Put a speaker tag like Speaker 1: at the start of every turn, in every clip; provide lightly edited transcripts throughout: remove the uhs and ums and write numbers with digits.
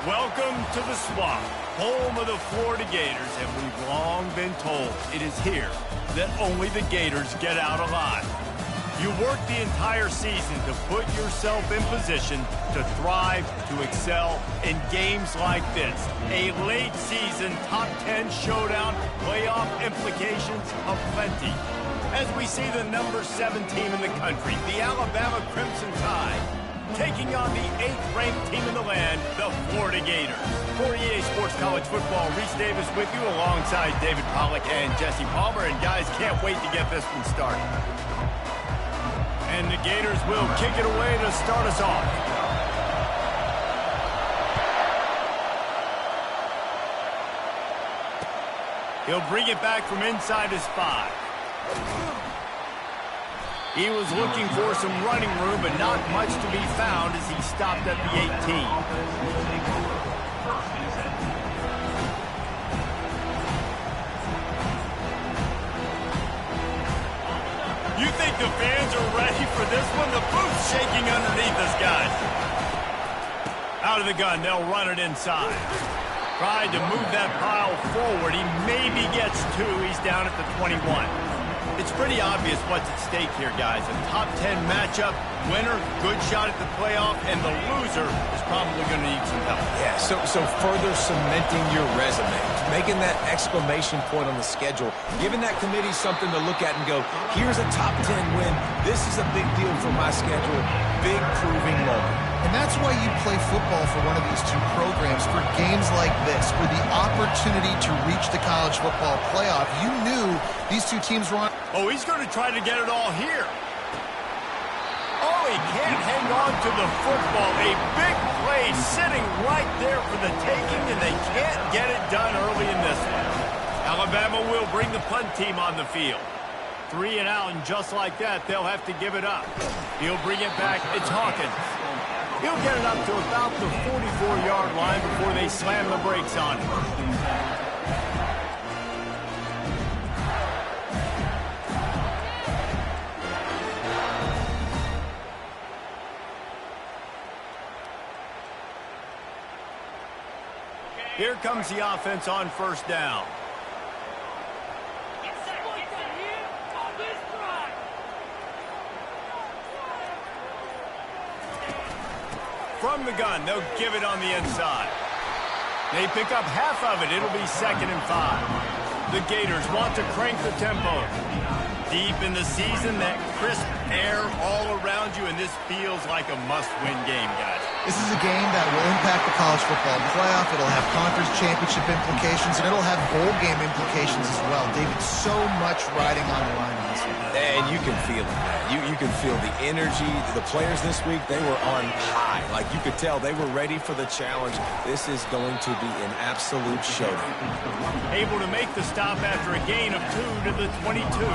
Speaker 1: Welcome to the Swamp, home of the Florida Gators, and we've long been told it is here that only the Gators get out alive. You work the entire season to put yourself in position to thrive, to excel in games like this. A late season top 10 showdown, playoff implications aplenty. As we see the number 7 team in the country, the Alabama Crimson Tide, taking on the 8th-ranked team in the land, the Florida Gators. For EA Sports College Football, Reese Davis with you alongside David Pollack and Jesse Palmer. And guys, can't wait to get this one started. And the Gators will kick it away to start us off. He'll bring it back from inside his 5. He was looking for some running room, but not much to be found as he stopped at the 18. You think the fans are ready for this one? The booth's shaking underneath us, guys. Out of the gun, they'll run it inside. Tried to move that pile forward. He maybe gets 2. He's down at the 21. It's pretty obvious what's at stake here, guys. A top 10 matchup, winner, good shot at the playoff, and the loser is probably going to need some help.
Speaker 2: Yeah, so further cementing your resume, making that exclamation point on the schedule, giving that committee something to look at and go, here's a top 10 win. This is a big deal for my schedule. Big proving moment.
Speaker 3: And that's why you play football for one of these two programs, for games like this, for the opportunity to reach the college football playoff. You knew these two teams were on.
Speaker 1: Oh, he's going to try to get it all here. Oh, he can't hang on to the football. A big play sitting right there for the taking, and they can't get it done early in this one. Alabama will bring the punt team on the field. 3 and out, and just like that, they'll have to give it up. He'll bring it back. It's Hawkins. He'll get it up to about the 44-yard line before they slam the brakes on him. Here comes the offense on first down. From the gun, they'll give it on the inside. They pick up half of it. It'll be 2nd and 5. The Gators want to crank the tempo. Deep in the season, that crisp air all around you, and this feels like a must-win game, guys.
Speaker 3: This is a game that will impact the college football playoff. It'll have conference championship implications, and it'll have bowl game implications as well. David, so much riding on the line in this one.
Speaker 2: And you can feel it, man. You can feel the energy. The players this week, they were on high. Like, you could tell they were ready for the challenge. This is going to be an absolute showdown.
Speaker 1: Able to make the stop after a gain of 2 to the 22.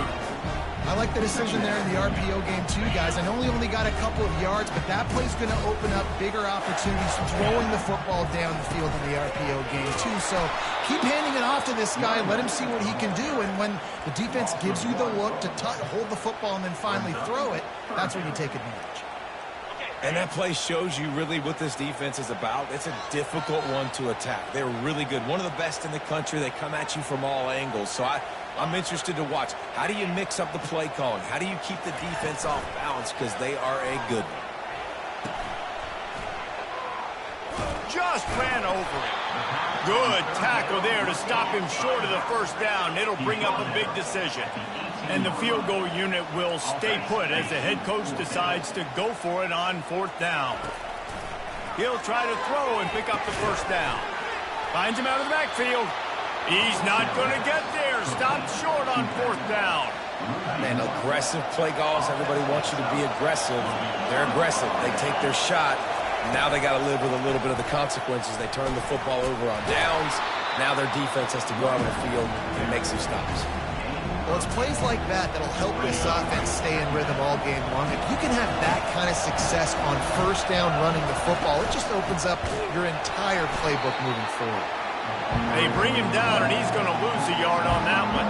Speaker 3: I like the decision there in the RPO game too, guys. I know he only got a couple of yards, but that play's going to open up bigger opportunities throwing the football down the field in the RPO game too. So keep handing it off to this guy. Let him see what he can do. And when the defense gives you the look to hold the football and then finally throw it, that's when you take advantage.
Speaker 2: And that play shows you really what this defense is about. It's a difficult one to attack. They're really good. One of the best in the country. They come at you from all angles. So I'm interested to watch. How do you mix up the play calling? How do you keep the defense off balance? Because they are a good one.
Speaker 1: Just ran over him. Good tackle there to stop him short of the first down. It'll bring up a big decision. And the field goal unit will stay put as the head coach decides to go for it on 4th down. He'll try to throw and pick up the first down. Finds him out of the backfield. He's not going to get there. Stopped short on 4th down.
Speaker 2: Man, aggressive play calls. Everybody wants you to be aggressive. They're aggressive. They take their shot. Now they got to live with a little bit of the consequences. They turn the football over on downs. Now their defense has to go out on the field and make some stops.
Speaker 3: Well, it's plays like that that'll help this offense stay in rhythm all game long. If you can have that kind of success on first down running the football, it just opens up your entire playbook moving forward.
Speaker 1: They bring him down, and he's going to lose a yard on that one.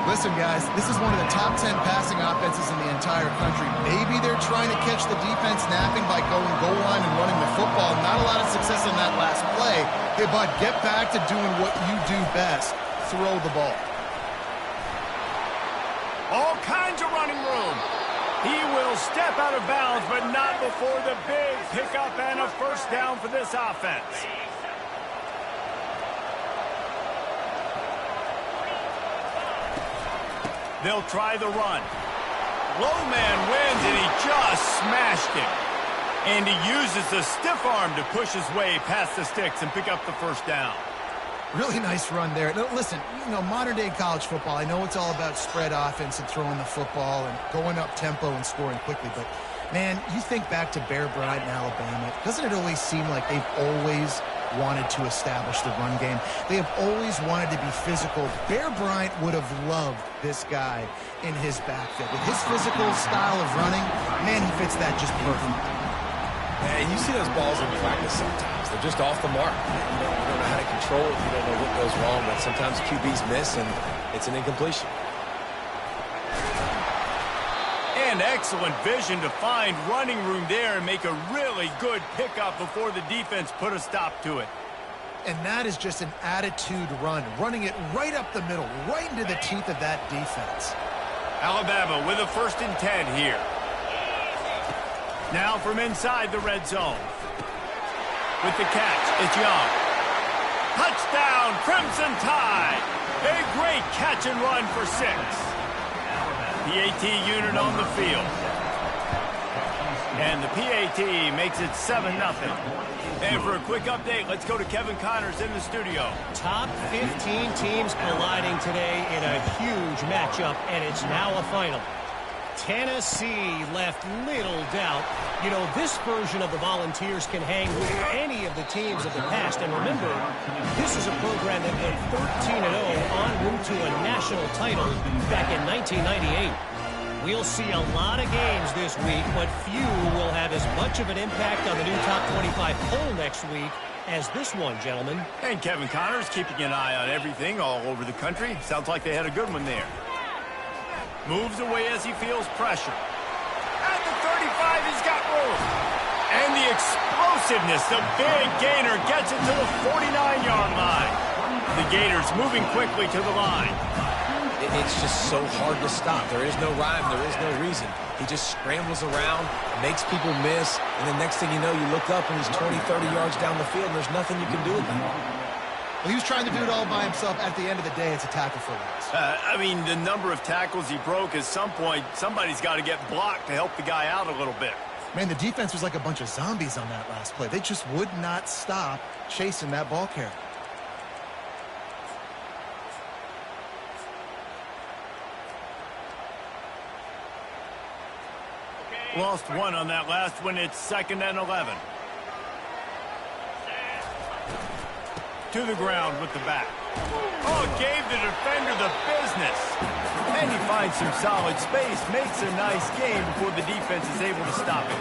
Speaker 3: Listen, guys, this is one of the top 10 passing offenses in the entire country. Maybe they're trying to catch the defense napping by going goal line and running the football. Not a lot of success on that last play. Hey, bud, get back to doing what you do best. Throw the ball.
Speaker 1: All kinds of running room. He will step out of bounds, but not before the big pickup and a first down for this offense. They'll try the run. Low man wins, and he just smashed it. And he uses the stiff arm to push his way past the sticks and pick up the first down.
Speaker 3: Really nice run there. Now, listen, modern-day college football, I know it's all about spread offense and throwing the football and going up tempo and scoring quickly, but, man, you think back to Bear Bryant in Alabama, doesn't it always seem like they've always wanted to establish the run game? They have always wanted to be physical. Bear Bryant would have loved this guy in his backfield. With his physical style of running, man, he fits that just perfect.
Speaker 2: And you see those balls in practice sometimes. They're just off the mark. You don't know how to control it. You don't know what goes wrong, but sometimes QBs miss, and it's an incompletion.
Speaker 1: And excellent vision to find running room there and make a really good pickup before the defense put a stop to it.
Speaker 3: And that is just an attitude run, running it right up the middle, right into the teeth of that defense.
Speaker 1: Alabama with a 1st and 10 here. Now from inside the red zone. With the catch, it's Young. Touchdown, Crimson Tide. A great catch and run for 6. PAT unit on the field. And the PAT makes it 7-0. And for a quick update, let's go to Kevin Connors in the studio.
Speaker 4: Top 15 teams colliding today in a huge matchup, and it's now a final. Tennessee left little doubt. This version of the Volunteers can hang with any of the teams of the past. And remember, this is a program that went 13-0 en route to a national title back in 1998. We'll see a lot of games this week, but few will have as much of an impact on the new top 25 poll next week as this one, gentlemen.
Speaker 1: And Kevin Connors keeping an eye on everything all over the country. Sounds like they had a good one there. Moves away as he feels pressure. At the 35, he's got room. And the explosiveness, the big gainer gets it to the 49-yard line. The Gators moving quickly to the line.
Speaker 2: It's just so hard to stop. There is no rhyme. There is no reason. He just scrambles around, makes people miss, and the next thing you know, you look up and he's 20, 30 yards down the field, and there's nothing you can do about it.
Speaker 3: Well, he was trying to do it all by himself. At the end of the day, it's a tackle for loss.
Speaker 1: The number of tackles he broke, at some point, somebody's got to get blocked to help the guy out a little bit.
Speaker 3: Man, the defense was like a bunch of zombies on that last play. They just would not stop chasing that ball carrier.
Speaker 1: Lost one on that last one. It's 2nd and 11. To the ground with the back. Oh, gave the defender the business. And he finds some solid space, makes a nice game before the defense is able to stop it.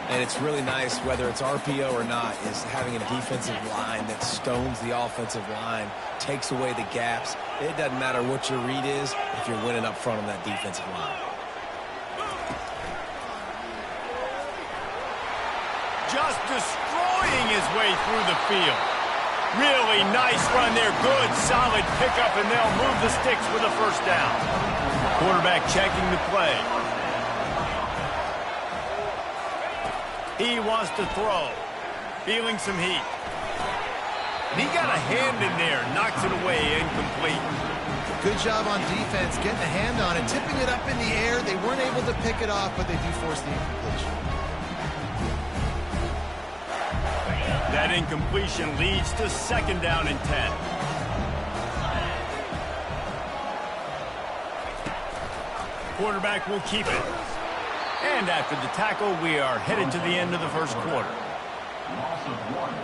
Speaker 2: And it's really nice, whether it's RPO or not, is having a defensive line that stones the offensive line, takes away the gaps. It doesn't matter what your read is if you're winning up front on that defensive line.
Speaker 1: Just destroying his way through the field. Really nice run there. Good, solid pickup, and they'll move the sticks with a first down. Quarterback checking the play. He wants to throw. Feeling some heat. And he got a hand in there. Knocks it away. Incomplete.
Speaker 3: Good job on defense getting a hand on it. Tipping it up in the air. They weren't able to pick it off, but they do force the incompletion.
Speaker 1: That incompletion leads to 2nd down and 10. Quarterback will keep it. And after the tackle, we are headed to the end of the first quarter.
Speaker 5: Loss of 1.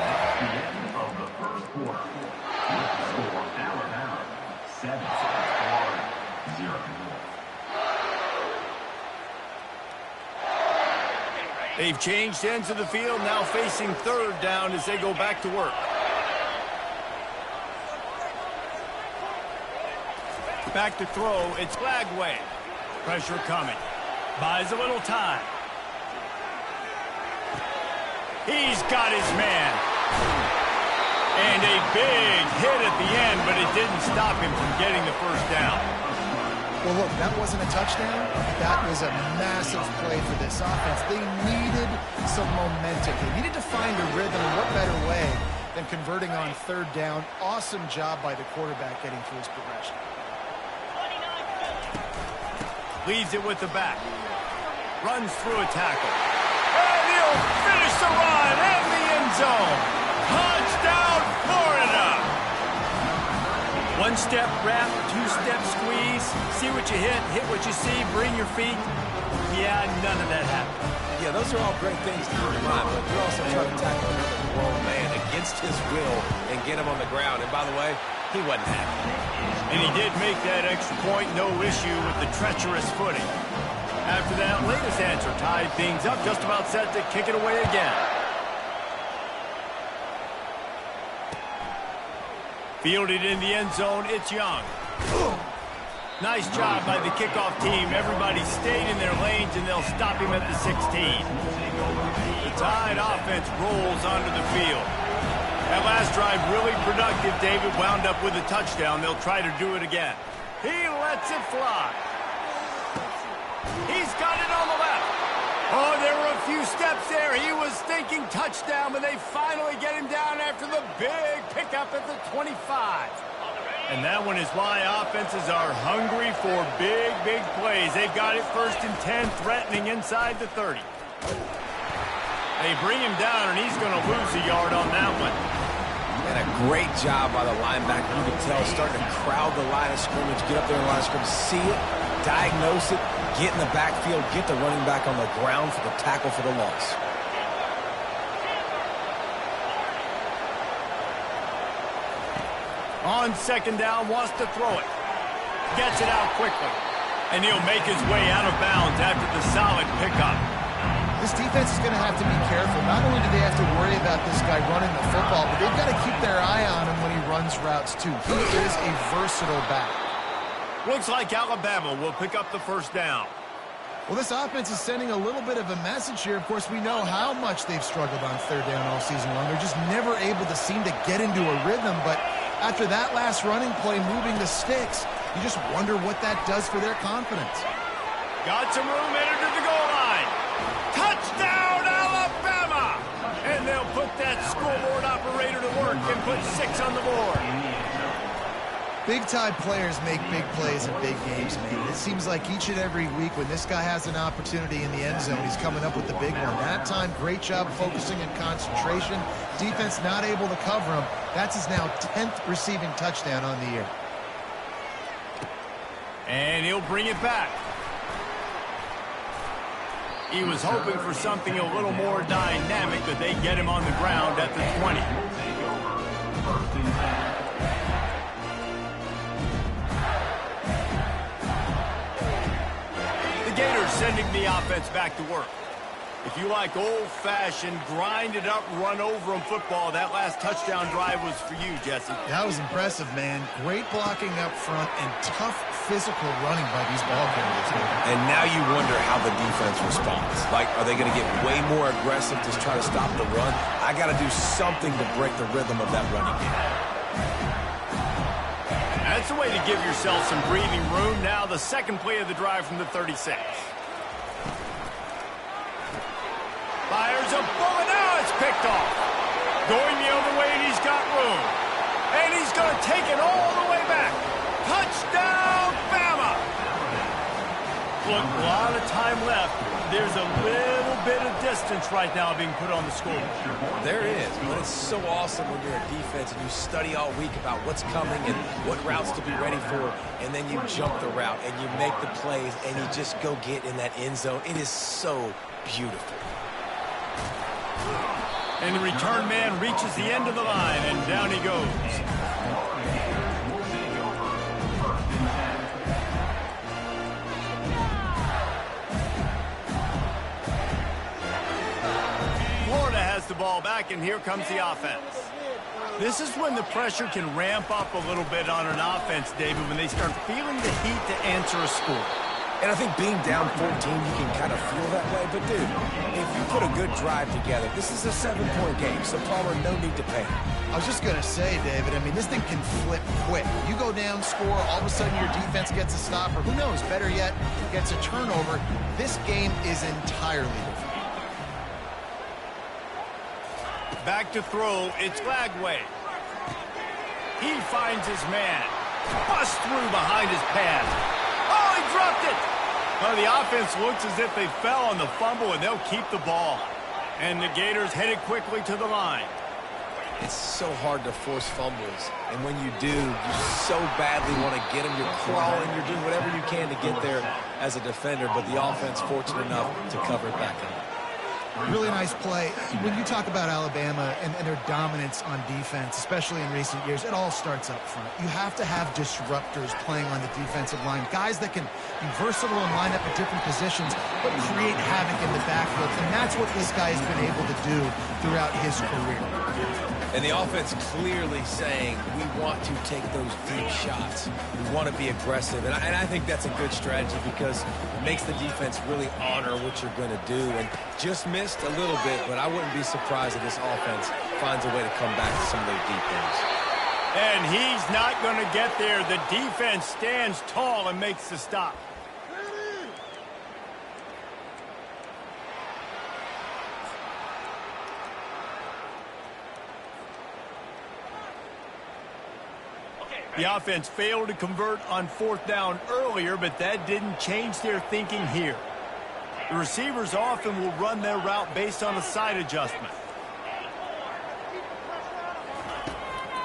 Speaker 5: That's the end of the first quarter. With the score, Alabama 7, Florida 0.
Speaker 1: They've changed ends of the field, now facing 3rd down as they go back to work. Back to throw. It's flag way. Pressure coming. Buys a little time. He's got his man. And a big hit at the end, but it didn't stop him from getting the first down.
Speaker 3: Well, look, that wasn't a touchdown. That was a massive play for this offense. They needed some momentum. They needed to find a rhythm, and what better way than converting on third down. Awesome job by the quarterback getting through his progression.
Speaker 1: Leads it with the back. Runs through a tackle. And he'll finish the run in the end zone. Touchdown, Florida! One-step wrap, two-step squeeze. See what you hit what you see, bring your feet. Yeah, none of that happened.
Speaker 2: Yeah, those are all great things to keep in mind, but you're also trying to tackle another grown man against his will and get him on the ground. And by the way, he wasn't happy.
Speaker 1: And he did make that extra point, no issue with the treacherous footing. After that latest answer tied things up, just about set to kick it away again. Fielded in the end zone, it's Young. Nice job by the kickoff team. Everybody stayed in their lanes, and they'll stop him at the 16. The Tide offense rolls onto the field. That last drive really productive. David wound up with a touchdown. They'll try to do it again. He lets it fly. He's got it on the left. Oh, there were a few steps there. He was thinking touchdown, but they finally get him down after the big pickup at the 25. And that one is why offenses are hungry for big, big plays. They've got it 1st and 10, threatening inside the 30. They bring him down, and he's going to lose a yard on that one.
Speaker 2: And a great job by the linebacker. You can tell starting to crowd the line of scrimmage, get up there in the line of scrimmage, see it, diagnose it, get in the backfield, get the running back on the ground for the tackle for the loss.
Speaker 1: On 2nd down, wants to throw it. Gets it out quickly. And he'll make his way out of bounds after the solid pickup.
Speaker 3: This defense is going to have to be careful. Not only do they have to worry about this guy running the football, but they've got to keep their eye on him when he runs routes too. He is a versatile back.
Speaker 1: Looks like Alabama will pick up the first down.
Speaker 3: Well, this offense is sending a little bit of a message here. Of course, we know how much they've struggled on third down all season long. They're just never able to seem to get into a rhythm. But after that last running play, moving the sticks, you just wonder what that does for their confidence.
Speaker 1: Got some room, headed to the goal line. Touchdown, Alabama! And they'll put that scoreboard operator to work and put 6 on the board.
Speaker 3: Big Tide players make big plays in big games, man. It seems like each and every week when this guy has an opportunity in the end zone, he's coming up with the big one. That time, great job focusing and concentration. Defense not able to cover him. That's his now 10th receiving touchdown on the year.
Speaker 1: And he'll bring it back. He was hoping for something a little more dynamic, but they get him on the ground at the 20. Gators sending the offense back to work. If you like old-fashioned, grind-it-up, run-over-'em football, that last touchdown drive was for you, Jesse.
Speaker 3: That was impressive, man. Great blocking up front and tough physical running by these ball carriers.
Speaker 2: And now you wonder how the defense responds. Like, are they going to get way more aggressive to try to stop the run? I got to do something to break the rhythm of that running game.
Speaker 1: That's a way to give yourself some breathing room. Now the second play of the drive from the 36. Fires a bullet. Now it's picked off. Going the other way, and he's got room. And he's going to take it all the way back. Touchdown, Bama! Look, a lot of time left. There's a little bit of distance right now being put on the scoreboard.
Speaker 2: There is, but it's so awesome when you're a defense and you study all week about what's coming and what routes to be ready for, and then you jump the route and you make the plays and you just go get in that end zone. It is so beautiful.
Speaker 1: And the return man reaches the end of the line, and down he goes. Florida has the ball back, and here comes the offense. This is when the pressure can ramp up a little bit on an offense, David, when they start feeling the heat to answer a score.
Speaker 2: And I think being down 14, you can kind of feel that way. But, dude, if you put a good drive together, this is a 7-point game, so Palmer, no need to panic.
Speaker 3: I was just going to say, David, I mean, this thing can flip quick. You go down, score, all of a sudden your defense gets a stop, or who knows, better yet, gets a turnover. This game is entirely different.
Speaker 1: Back to throw, it's Lagway. He finds his man. Busts through behind his pass. Oh, he dropped it! Well, the offense looks as if they fell on the fumble, and they'll keep the ball. And the Gators headed quickly to the line.
Speaker 2: It's so hard to force fumbles, and when you do, you so badly want to get them. You're crawling, you're doing whatever you can to get there as a defender, but the offense fortunate enough to cover it back up.
Speaker 3: Really nice play. When you talk about Alabama and their dominance on defense, especially in recent years, it all starts up front. You have to have disruptors playing on the defensive line, guys that can be versatile and line up at different positions, but create havoc in the backfield, and that's what this guy has been able to do throughout his career.
Speaker 2: And the offense clearly saying, we want to take those deep shots. We want to be aggressive. And I think that's a good strategy because it makes the defense really honor what you're going to do. And just missed a little bit, but I wouldn't be surprised if this offense finds a way to come back to some of those deep things.
Speaker 1: And he's not going to get there. The defense stands tall and makes the stop. The offense failed to convert on 4th down earlier, but that didn't change their thinking here. The receivers often will run their route based on a side adjustment.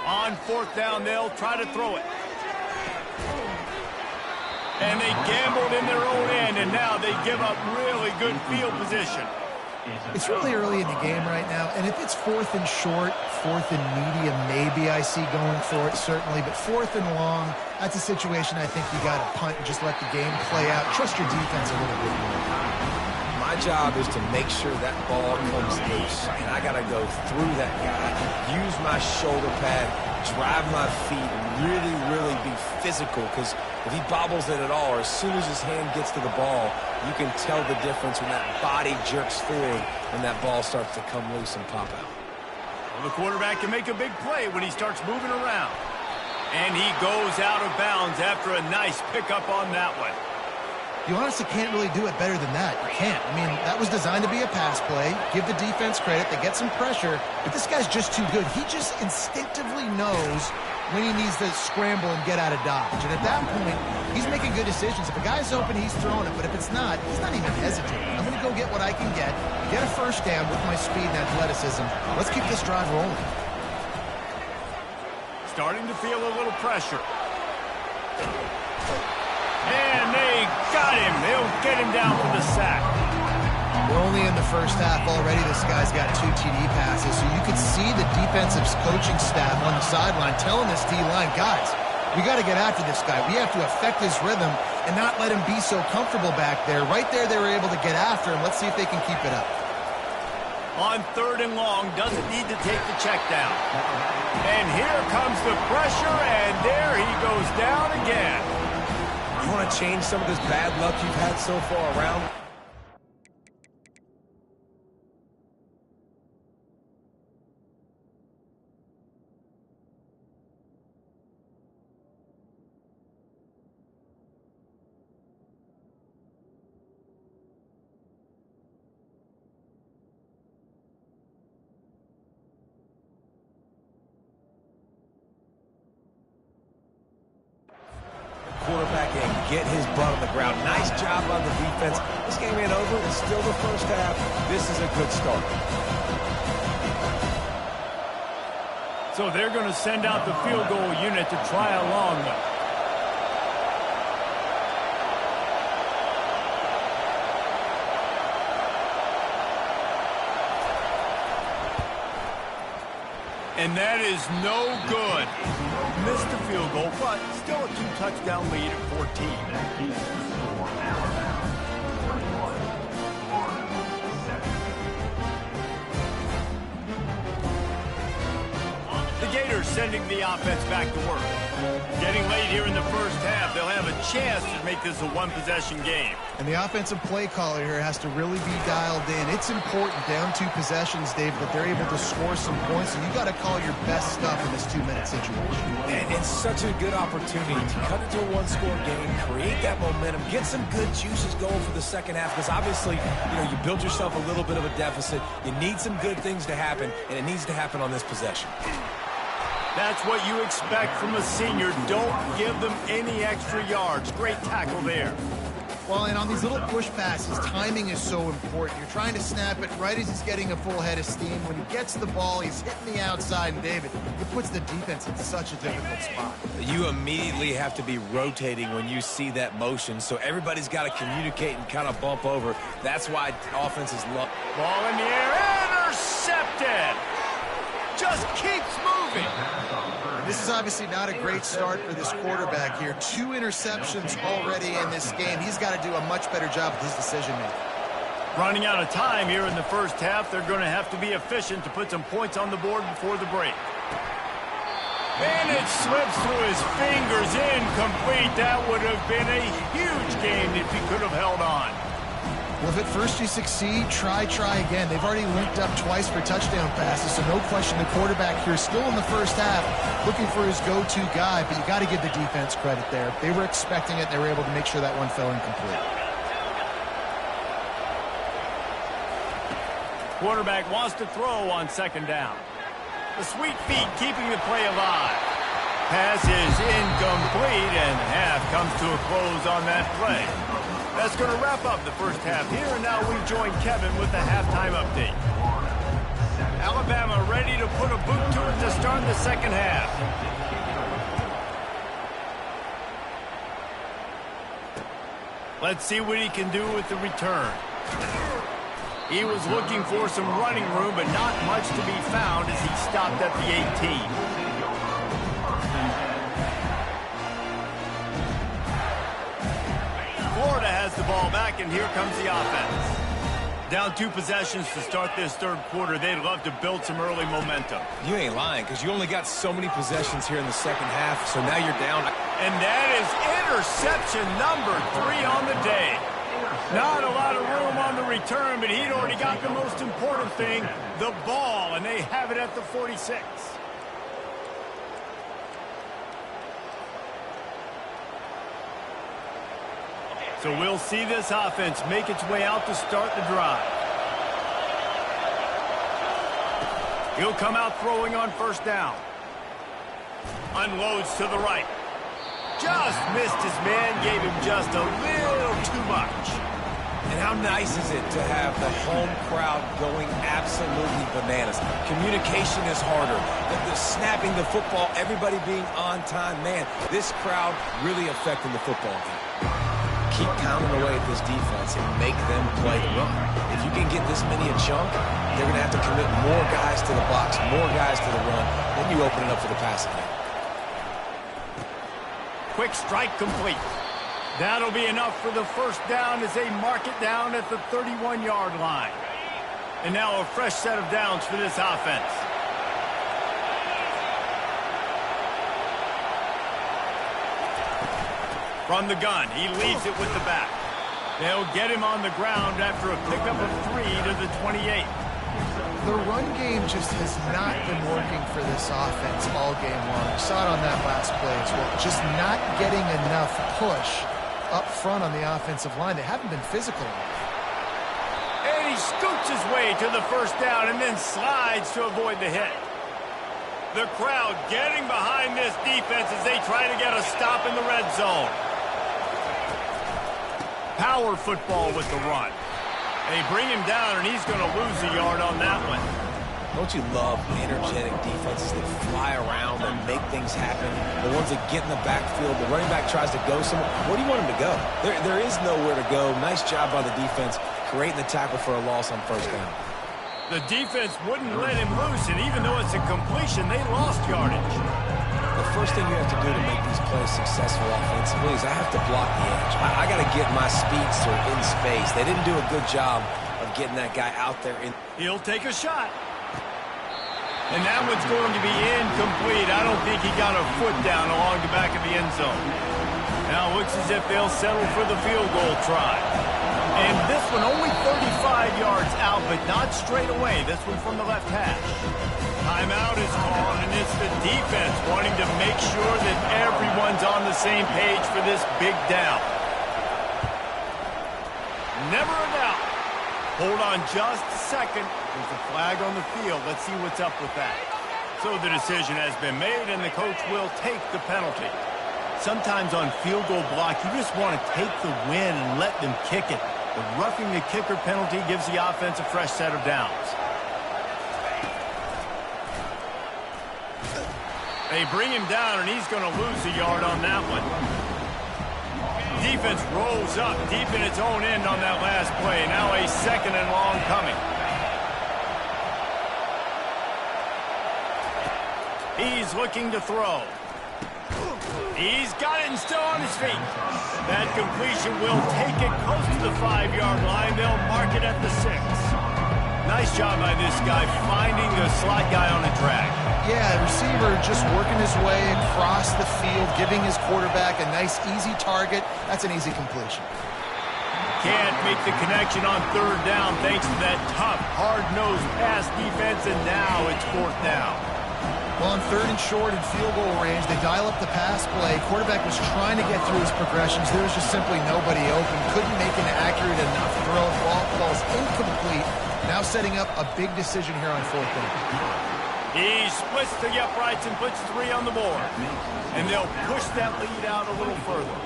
Speaker 1: On 4th down, they'll try to throw it. And they gambled in their own end, and now they give up really good field position.
Speaker 3: It's really early in the game right now, and if it's 4th and short, 4th and medium, maybe I see going for it, certainly, but 4th and long, that's a situation I think you got to punt and just let the game play out. Trust your defense a little bit more.
Speaker 2: My job is to make sure that ball comes loose, and I got to go through that guy, use my shoulder pad, drive my feet, and really be physical, because if he bobbles it at all, or as soon as his hand gets to the ball, you can tell the difference when that body jerks forward and that ball starts to come loose and pop out.
Speaker 1: Well, the quarterback can make a big play when he starts moving around. And he goes out of bounds after a nice pickup on that one.
Speaker 3: You honestly can't really do it better than that. You can't. I mean, that was designed to be a pass play. Give the defense credit. They get some pressure. But this guy's just too good. He just instinctively knows when he needs to scramble and get out of dodge. And at that point, he's making good decisions. If a guy's open, he's throwing it. But if it's not, he's not even hesitating. I'm going to go get what I can get a first down with my speed and athleticism. Let's keep this drive rolling.
Speaker 1: Starting to feel a little pressure. And they got him. They'll get him down for the sack.
Speaker 3: We're only in the first half already. This guy's got 2 TD passes, so you could see the defensive coaching staff on the sideline telling this D-line, guys, we got to get after this guy. We have to affect his rhythm and not let him be so comfortable back there. Right there, they were able to get after him. Let's see if they can keep it up.
Speaker 1: On 3rd and long, doesn't need to take the check down. And here comes the pressure, and there he goes down again.
Speaker 2: You want to change some of this bad luck you've had so far around? Quarterback and get his butt on the ground. Nice job on the defense. This game ain't over. It's still the first half. This is a good start.
Speaker 1: So they're going to send out the field goal unit to try a long one. And that is no good. Missed the field goal, but still a 2-touchdown lead at 14. The Gators sending the offense back to work. Getting late here in the first half, they'll have a chance to make this a one-possession game.
Speaker 3: And the offensive play caller here has to really be dialed in. It's important down 2 possessions, Dave, that they're able to score some points. So you got to call your best stuff in this 2-minute situation.
Speaker 2: And it's such a good opportunity to cut into a one-score game, create that momentum, get some good juices going for the second half. Because obviously, you build yourself a little bit of a deficit. You need some good things to happen, and it needs to happen on this possession.
Speaker 1: That's what you expect from a senior. Don't give them any extra yards. Great tackle there.
Speaker 3: Well, and on these little push passes, timing is so important. You're trying to snap it right as he's getting a full head of steam. When he gets the ball, he's hitting the outside, and David, it puts the defense in such a difficult spot.
Speaker 2: You immediately have to be rotating when you see that motion, so everybody's got to communicate and kind of bump over. That's why offenses love.
Speaker 1: Ball in the air, intercepted. Just keeps moving.
Speaker 3: This is obviously not a great start for this quarterback here. 2 interceptions already in this game. He's got to do a much better job with his decision-making.
Speaker 1: Running out of time here in the first half, they're going to have to be efficient to put some points on the board before the break. And it slips through his fingers, incomplete. That would have been a huge game if he could have held on.
Speaker 3: Well, if at first you succeed, try again. They've already linked up twice for touchdown passes, so no question the quarterback here still in the first half looking for his go-to guy, but you got to give the defense credit there. They were expecting it. They were able to make sure that one fell incomplete.
Speaker 1: Quarterback wants to throw on second down. The sweet feet keeping the play alive. Pass is incomplete, and half comes to a close on that play. That's going to wrap up the first half here, and now we join Kevin with the halftime update. Alabama ready to put a boot to it to start the second half. Let's see what he can do with the return. He was looking for some running room, but not much to be found as he stopped at the 18. Florida has the ball back, and here comes the offense. Down 2 possessions to start this third quarter. They'd love to build some early momentum.
Speaker 2: You ain't lying, because you only got so many possessions here in the second half, so now you're down.
Speaker 1: And that is interception number 3 on the day. Not a lot of room on the return, but he'd already got the most important thing, the ball, and they have it at the 46. So we'll see this offense make its way out to start the drive. He'll come out throwing on first down. Unloads to the right. Just missed his man, gave him just a little too much.
Speaker 2: And how nice is it to have the home crowd going absolutely bananas? Communication is harder. The snapping the football, everybody being on time. Man, this crowd really affecting the football game. Keep pounding away at this defense and make them play the run. If you can get this many a chunk, they're going to have to commit more guys to the box, more guys to the run. Then you open it up for the passing game.
Speaker 1: Quick strike complete. That'll be enough for the first down as they mark it down at the 31-yard line. And now a fresh set of downs for this offense. From the gun, he leaves it with the back. They'll get him on the ground after a pickup of 3 to the 28.
Speaker 3: The run game just has not been working for this offense all game long. You saw it on that last play as well. Just not getting enough push up front on the offensive line. They haven't been physical enough.
Speaker 1: And he scoots his way to the first down and then slides to avoid the hit. The crowd getting behind this defense as they try to get a stop in the red zone. Power football with the run. They bring him down, and he's going to lose a yard on that one.
Speaker 2: Don't you love energetic defenses that fly around and make things happen? The ones that get in the backfield, the running back tries to go somewhere. Where do you want him to go? There is nowhere to go. Nice job by the defense creating the tackle for a loss on first down.
Speaker 1: The defense wouldn't let him loose, and even though it's a completion, they lost yardage.
Speaker 2: The first thing you have to do to make these plays successful offensively is I have to block the edge. I got to get my speedster in space. They didn't do a good job of getting that guy out there.
Speaker 1: He'll take a shot. And that one's going to be incomplete. I don't think he got a foot down along the back of the end zone. Now it looks as if they'll settle for the field goal try. And this one only 35 yards out, but not straight away. This one from the left hash. Timeout is called, and it's the defense wanting to make sure that everyone's on the same page for this big down. Never a doubt. Hold on just a second. There's a flag on the field. Let's see what's up with that. So the decision has been made, and the coach will take the penalty. Sometimes on field goal block, you just want to take the win and let them kick it. The roughing the kicker penalty gives the offense a fresh set of downs. They bring him down, and he's going to lose a yard on that one. Defense rolls up deep in its own end on that last play. Now a second and long coming. He's looking to throw. He's got it and still on his feet. That completion will take it close to the 5-yard line. They'll mark it at the 6. Nice job by this guy finding the slot guy on a track.
Speaker 3: Yeah, receiver just working his way across the field, giving his quarterback a nice, easy target. That's an easy completion.
Speaker 1: Can't make the connection on third down thanks to that tough, hard-nosed pass defense, and now it's fourth down.
Speaker 3: Well, on third and short and field goal range, they dial up the pass play. Quarterback was trying to get through his progressions. There was just simply nobody open. Couldn't make an accurate enough throw. Ball's incomplete. Now setting up a big decision here on fourth down.
Speaker 1: He splits the uprights and puts 3 on the board. And they'll push that lead out a little further.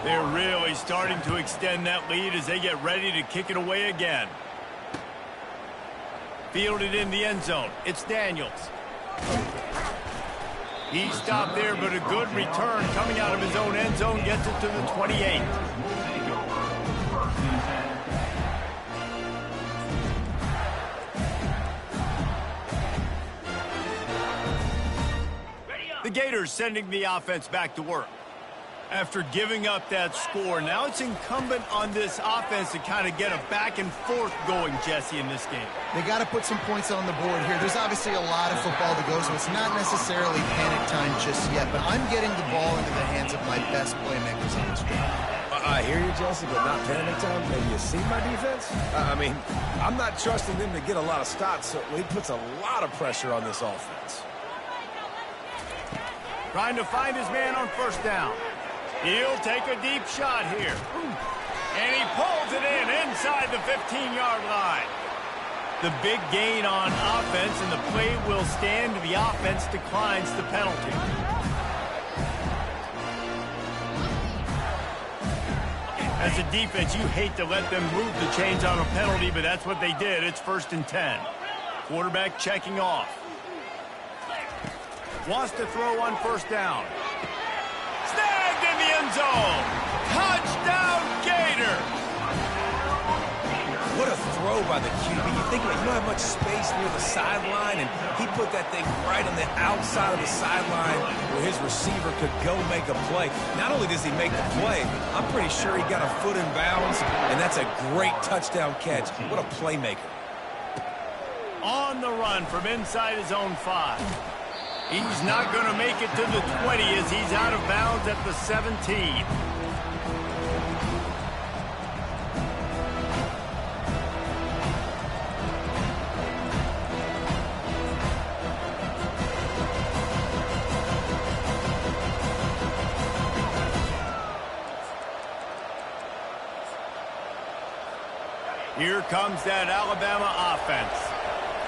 Speaker 1: They're really starting to extend that lead as they get ready to kick it away again. Fielded in the end zone. It's Daniels. He stopped there, but a good return coming out of his own end zone gets it to the 28. The Gators sending the offense back to work. After giving up that score, now it's incumbent on this offense to kind of get a back and forth going, Jesse, in this game.
Speaker 3: They got to put some points on the board here. There's obviously a lot of football to go, so it's not necessarily panic time just yet, but I'm getting the ball into the hands of my best playmakers on this drive.
Speaker 2: I hear you, Jesse, but not panic time. Have you seen my defense? I mean, I'm not trusting them to get a lot of stops, so it puts a lot of pressure on this offense.
Speaker 1: Trying to find his man on first down. He'll take a deep shot here. And he pulls it in inside the 15-yard line. The big gain on offense, and the play will stand. The offense declines the penalty. As a defense, you hate to let them move the chains on a penalty, but that's what they did. It's 1st and 10. Quarterback checking off. Wants to throw on first down. Snagged in the end zone. Touchdown, Gator.
Speaker 2: What a throw by the QB. You think you don't have much space near the sideline, and he put that thing right on the outside of the sideline where his receiver could go make a play. Not only does he make the play, I'm pretty sure he got a foot in bounds, and that's a great touchdown catch. What a playmaker.
Speaker 1: On the run from inside his own 5. He's not going to make it to the 20 as he's out of bounds at the 17. Here comes that Alabama offense.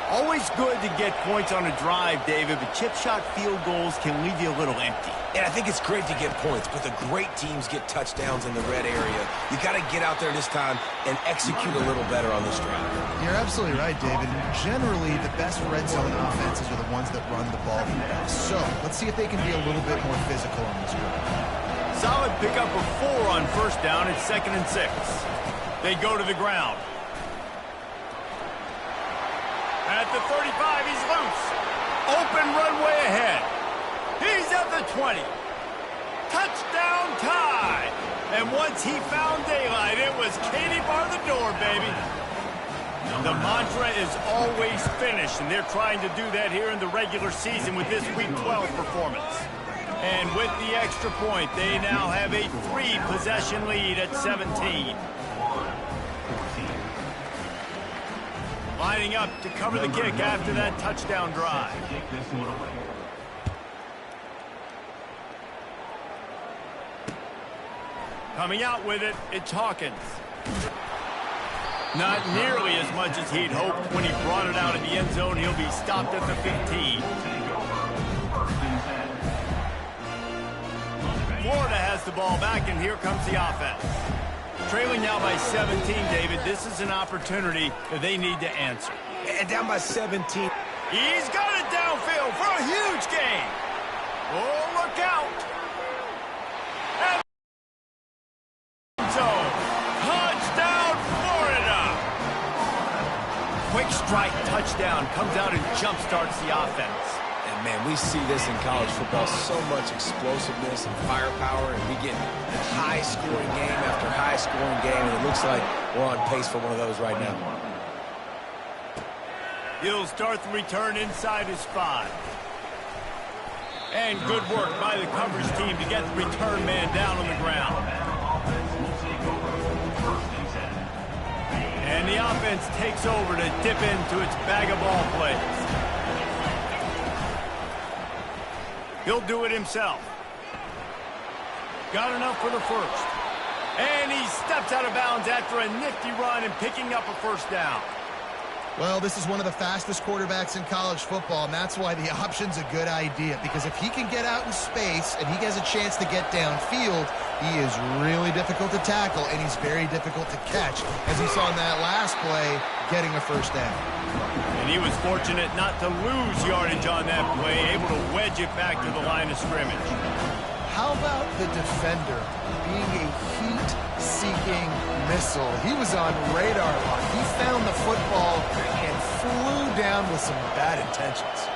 Speaker 1: Always good to get points on a drive, David, but chip shot field goals can leave you a little empty.
Speaker 2: And I think it's great to get points, but the great teams get touchdowns in the red area. You got to get out there this time and execute a little better on this drive.
Speaker 3: You're absolutely right, David. Generally, the best red zone offenses are the ones that run the ball the best. So let's see if they can be a little bit more physical on this drive.
Speaker 1: Solid pickup of 4 on first down. It's 2nd and 6. They go to the ground. At the 35, he's loose. Open runway ahead. He's at the 20. Touchdown tie. And once he found daylight, it was Katie bar the door, baby. The mantra is always finish, and they're trying to do that here in the regular season with this Week 12 performance. And with the extra point, they now have a 3-possession lead at 17. Lining up to cover the kick after that touchdown drive. Coming out with it, it's Hawkins. Not nearly as much as he'd hoped when he brought it out of the end zone. He'll be stopped at the 15. Florida has the ball back, and here comes the offense. Trailing now by 17, David. This is an opportunity that they need to answer.
Speaker 2: And down by 17.
Speaker 1: He's got it downfield for a huge gain. Oh, look out. And zone. Touchdown, Florida. Quick strike touchdown comes out and jump-starts the offense.
Speaker 2: And, man, we see this in college football, so much explosiveness and firepower, and we get high-scoring game after high-scoring game, and it looks like we're on pace for one of those right now.
Speaker 1: He'll start the return inside his 5. And good work by the coverage team to get the return man down on the ground. And the offense takes over to dip into its bag of ball plays. He'll do it himself. Got enough for the first. And he steps out of bounds after a nifty run and picking up a first down.
Speaker 3: Well, this is one of the fastest quarterbacks in college football, and that's why the option's a good idea, because if he can get out in space and he has a chance to get downfield, he is really difficult to tackle, and he's very difficult to catch, as he saw in that last play, getting a first down.
Speaker 1: And he was fortunate not to lose yardage on that play, able to wedge it back to the line of scrimmage.
Speaker 3: How about the defender being a heat-seeking missile? He was on radar lock. He found the football and flew down with some bad intentions.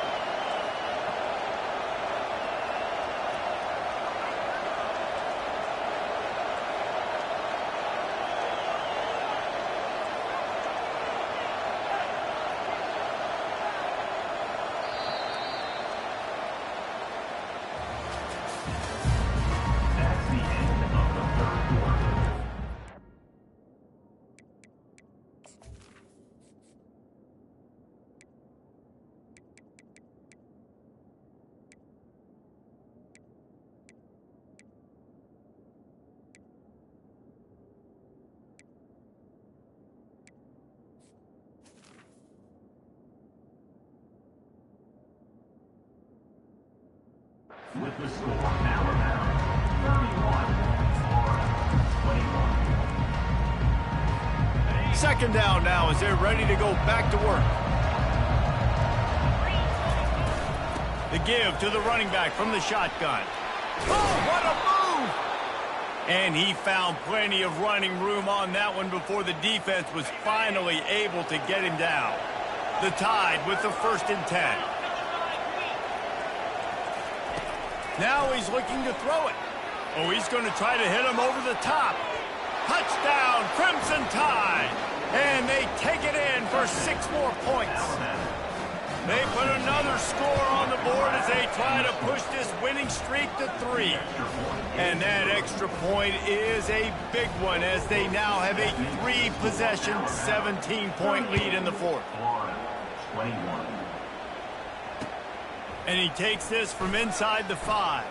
Speaker 5: With the score now around 31, Florida 21.
Speaker 1: Second down now as they're ready to go back to work. The give to the running back from the shotgun. Oh, what a move! And he found plenty of running room on that one before the defense was finally able to get him down. The Tide with the 1st and 10. Now he's looking to throw it. Oh, he's going to try to hit him over the top. Touchdown, Crimson Tide. And they take it in for 6 more points. They put another score on the board as they try to push this winning streak to 3. And that extra point is a big one as they now have a 3-possession, 17-point lead in the 4th.
Speaker 5: Florida 21.
Speaker 1: And he takes this from inside the 5.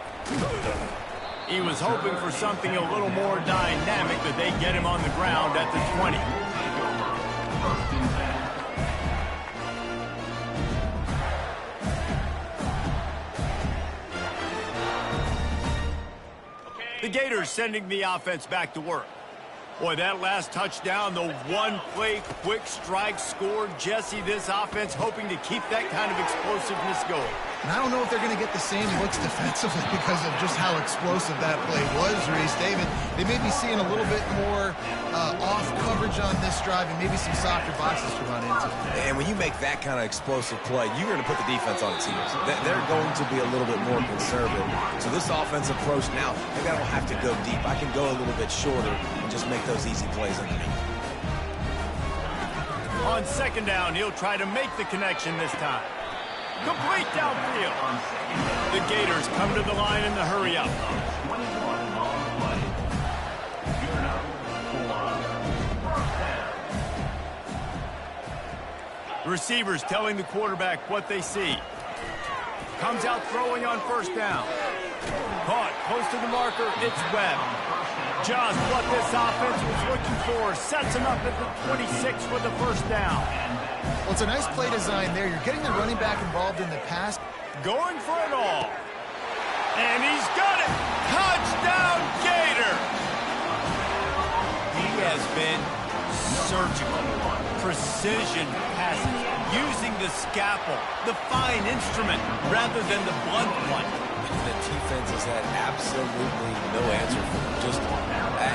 Speaker 1: He was hoping for something a little more dynamic, but they get him on the ground at the 20. The Gators sending the offense back to work. Boy, that last touchdown, the one-play quick strike scored. Jesse, this offense hoping to keep that kind of explosiveness going.
Speaker 3: And I don't know if they're going to get the same looks defensively because of just how explosive that play was, Reese. David, they may be seeing a little bit more off coverage on this drive and maybe some softer boxes to run into.
Speaker 2: And when you make that kind of explosive play, you're going to put the defense on its heels. They're going to be a little bit more conservative. So this offensive approach now, maybe I don't have to go deep. I can go a little bit shorter and just make those easy plays underneath.
Speaker 1: On second down, he'll try to make the connection this time. Complete downfield. The Gators come to the line in the hurry up.
Speaker 5: 21 on the play. Good enough for first down.
Speaker 1: Receivers telling the quarterback what they see. Comes out throwing on first down. Caught close to the marker. It's Webb. Just what this offense was looking for. Sets him up at the 26 for the first down.
Speaker 3: Well, it's a nice play design there. You're getting the running back involved in the pass.
Speaker 1: Going for it all. And he's got it. Touchdown, Gator. He has been surgical. Precision passes. Using the scalpel, the fine instrument, rather than the blunt one.
Speaker 2: The defense has had absolutely no answer for him. Just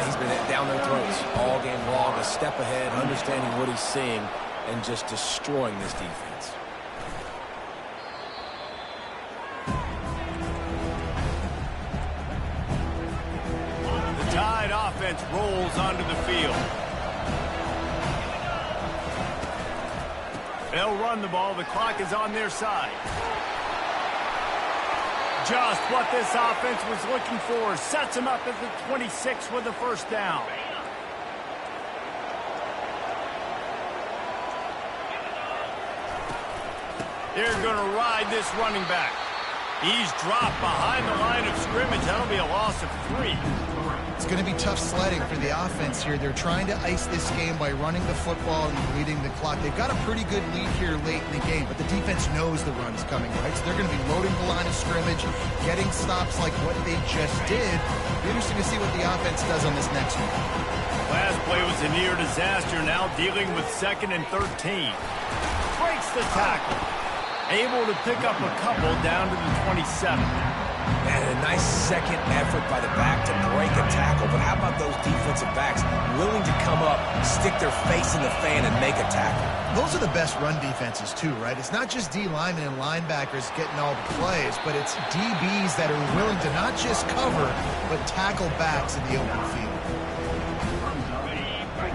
Speaker 2: he's been down their throats all game long, a step ahead, understanding what he's seeing, and just destroying this defense.
Speaker 1: The Tide offense rolls onto the field. They'll run the ball. The clock is on their side. Just what this offense was looking for. Sets him up at the 26 with the first down. They're going to ride this running back. He's dropped behind the line of scrimmage. That'll be a loss of 3.
Speaker 3: It's going to be tough sledding for the offense here. They're trying to ice this game by running the football and bleeding the clock. They've got a pretty good lead here late in the game, but the defense knows the run's coming, right? So they're going to be loading the line of scrimmage, getting stops like what they just did. It'll be interesting to see what the offense does on this next one.
Speaker 1: Last play was a near disaster. Now dealing with 2nd and 13. Breaks the tackle. Able to pick up a couple down to the 27.
Speaker 2: And a nice second effort by the back to break a tackle. But how about those defensive backs willing to come up, stick their face in the fan, and make a tackle?
Speaker 3: Those are the best run defenses, too, right? It's not just D linemen and linebackers getting all the plays, but it's DBs that are willing to not just cover, but tackle backs in the open field.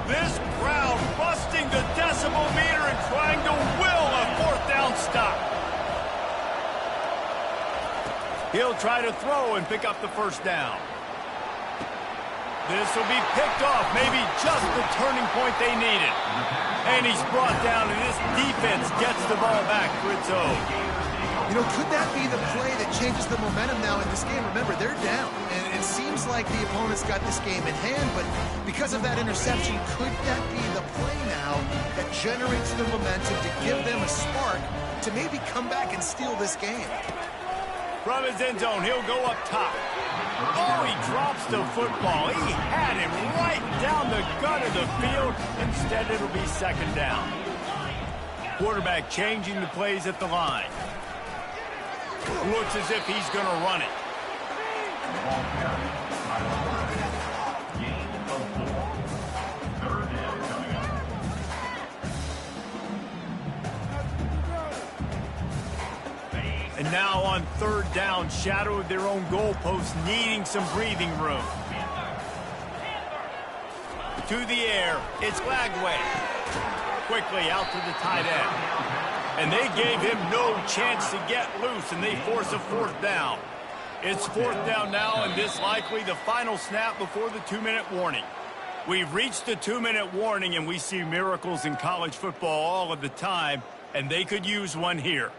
Speaker 1: This crowd busting the decibel meter and trying to will a 4th down stop. He'll try to throw and pick up the first down. This will be picked off, maybe just the turning point they needed. And he's brought down, and this defense gets the ball back for its own.
Speaker 3: You know, could that be the play that changes the momentum now in this game? Remember, they're down, and it seems like the opponent's got this game in hand, but because of that interception, could that be the play now that generates the momentum to give them a spark to maybe come back and steal this game?
Speaker 1: From his end zone, he'll go up top. Oh, he drops the football. He had him right down the gut of the field. Instead, it'll be 2nd down. Quarterback changing the plays at the line. Looks as if he's going to run it. And now on 3rd down, shadow of their own goalpost, needing some breathing room. To the air, it's Lagway. Quickly out to the tight end. And they gave him no chance to get loose, and they force a 4th down. It's 4th down now, and this likely the final snap before the 2-minute warning. We've reached the 2-minute warning, and we see miracles in college football all of the time, and they could use one here.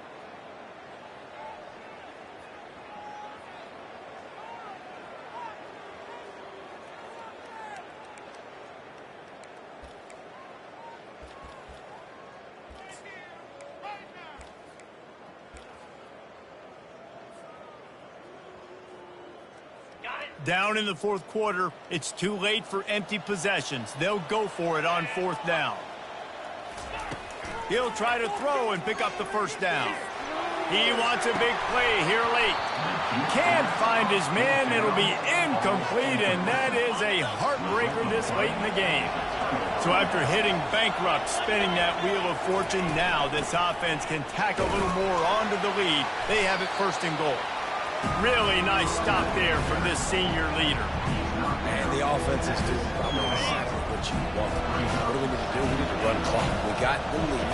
Speaker 1: Down in the 4th quarter, it's too late for empty possessions. They'll go for it on 4th down. He'll try to throw and pick up the first down. He wants a big play here late. Can't find his man. It'll be incomplete, and that is a heartbreaker this late in the game. So after hitting bankrupt, spinning that wheel of fortune, now this offense can tack a little more onto the lead. They have it 1st and goal. Really nice stop there from this senior leader.
Speaker 2: And the offense is doing probably exactly what you want. What do we need to do? We need to run clock. We got the lead.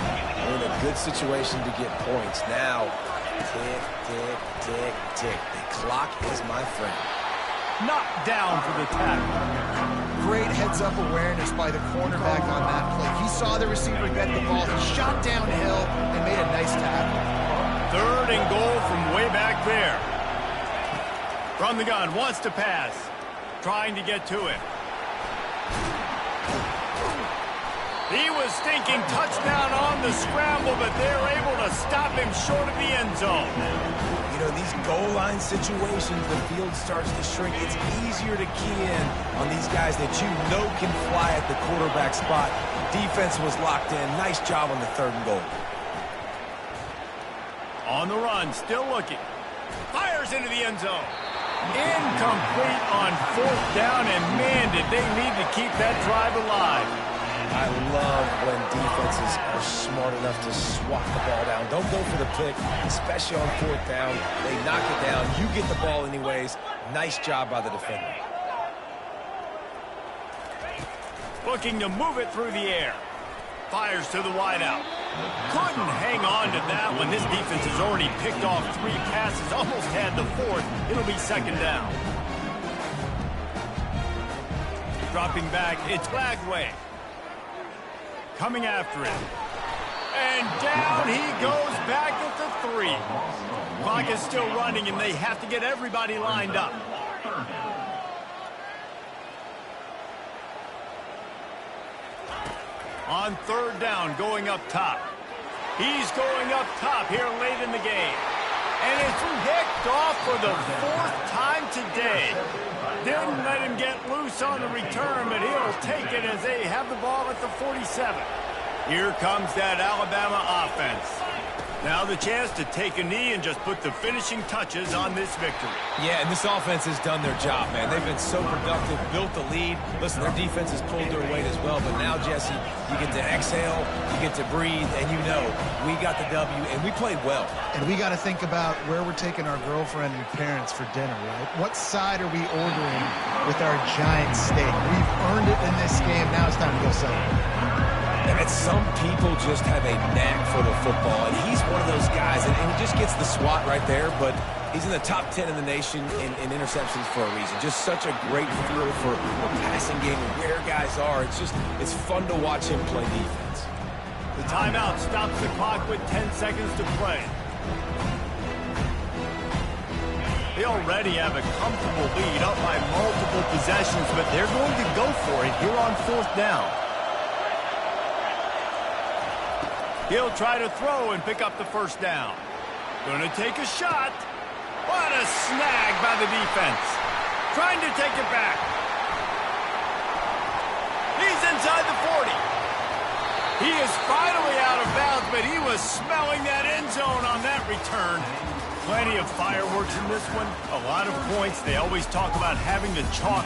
Speaker 2: We're in a good situation to get points. Now, tick, tick, tick, tick. The clock is my friend.
Speaker 1: Knocked down for the tackle.
Speaker 3: Great heads-up awareness by the cornerback on that play. He saw the receiver get the ball. He shot downhill and made a nice tackle.
Speaker 1: 3rd and goal from way back there. From the gun, wants to pass. Trying to get to it. He was thinking touchdown on the scramble, but they're able to stop him short of the end zone.
Speaker 2: You know, these goal line situations, the field starts to shrink. It's easier to key in on these guys that you know can fly at the quarterback spot. Defense was locked in. Nice job on the 3rd and goal.
Speaker 1: On the run, still looking. Fires into the end zone. Incomplete on 4th down, and man, did they need to keep that drive alive.
Speaker 2: I love when defenses are smart enough to swat the ball down. Don't go for the pick, especially on 4th down. They knock it down. You get the ball anyways. Nice job by the defender.
Speaker 1: Looking to move it through the air. Fires to the wideout. Couldn't hang on to that one. This defense has already picked off 3 passes. Almost had the 4th. It'll be 2nd down. Dropping back, it's Bagway. Coming after it. And down he goes back at the 3. Clock is still running, and they have to get everybody lined up. On 3rd down, going up top. He's going up top here late in the game. And it's picked off for the 4th time today. Didn't let him get loose on the return, but he'll take it as they have the ball at the 47. Here comes that Alabama offense. Now the chance to take a knee and just put the finishing touches on this victory.
Speaker 2: Yeah, and this offense has done their job, man. They've been so productive, built the lead. Listen, their defense has pulled their weight as well. But now, Jesse, you get to exhale, you get to breathe, and you know we got the W, and we played well.
Speaker 3: And we got to think about where we're taking our girlfriend and parents for dinner, right? What side are we ordering with our giant steak? We've earned it in this game. Now it's time to go celebrate.
Speaker 2: And some people just have a knack for the football, and he's one of those guys, and he just gets the swat right there, but he's in the top 10 in the nation in interceptions for a reason. Just such a great feel for the passing game and where guys are. It's fun to watch him play defense.
Speaker 1: The timeout stops the clock with 10 seconds to play. They already have a comfortable lead up by multiple possessions, but they're going to go for it here on 4th down. He'll try to throw and pick up the 1st down. Going to take a shot. What a snag by the defense. Trying to take it back. He's inside the 40. He is finally out of bounds, but he was smelling that end zone on that return. Plenty of fireworks in this one. A lot of points. They always talk about having the chalk